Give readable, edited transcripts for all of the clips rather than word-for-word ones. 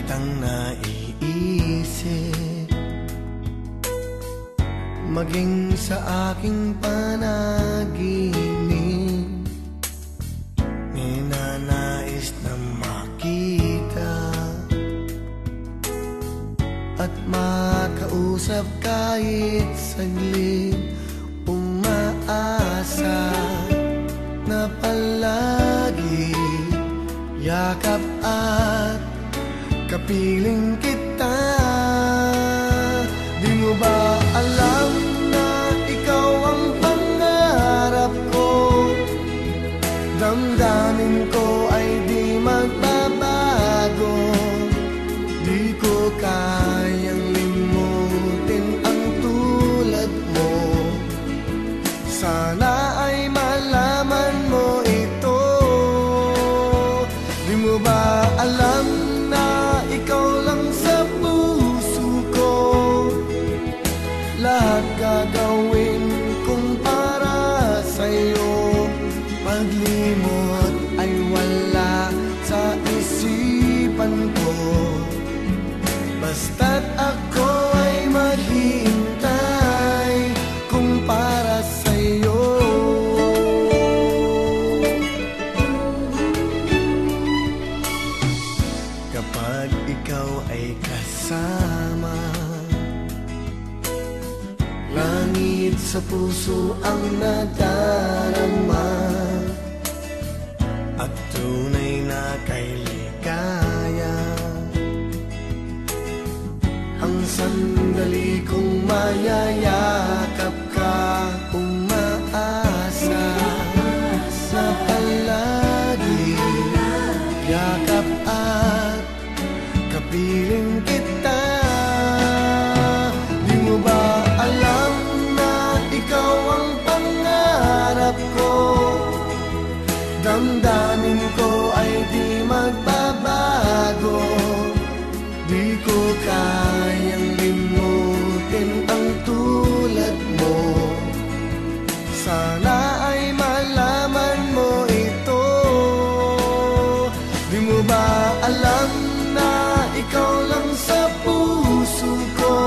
kitang naiisip, maging sa aking panaginip. Ninanais na makita at makausap kahit saglit. Umaasa na palagi yakap at kapiling kita. Di mo ba alam na ikaw ang pangarap ko? Damdamin ko ay di magbabago. Di ko kayang limutin ang tulad mo. Sana ay malaman mo ito. Di mo ba alam na ikaw lang sa puso ko? Lahat gagawin kong para sa'yo. Paglimot ay wala sa isipan ko, basta't ako ay maghihintay kung para sa'yo. Kapag ikaw ay kasama, langit sa puso ang nadarama, at tunay na kay ligaya. Ang sandali kong mayayakap ka, umaasa sa palagi yakap at kapiling kita. Di mo ba alam na ikaw ang pangarap ko? Damdamin ko ay di magbabago. Di ko kayang limutin ang tulad mo. Sana ay malaman mo ito. Di mo ba alam na ikaw lang sa puso ko?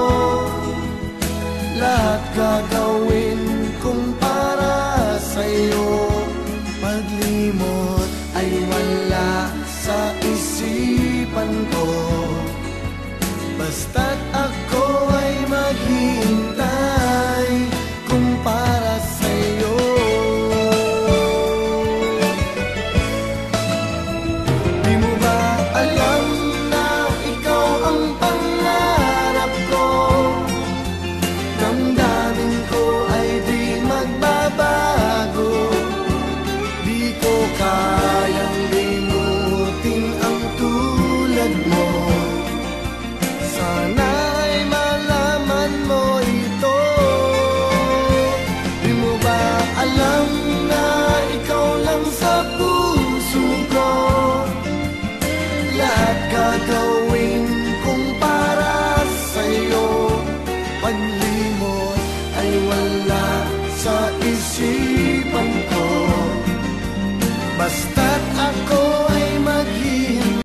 Lahat gagawin kong para sa'yo. Paglimot ay wala sa isipan ko, basta't ako ay maghihintay kung para sa'yo. Di mo ba alam na ikaw ang pangarap ko? Damdamin ko ay di magbabago. Di ko kayang limutin ang tulad mo. Sana ay malaman mo ito. Di mo ba alam na ikaw lang sa puso ko? Lahat gagawin kong para sa'yo. Paglimot ay wala sa isipan ko, basta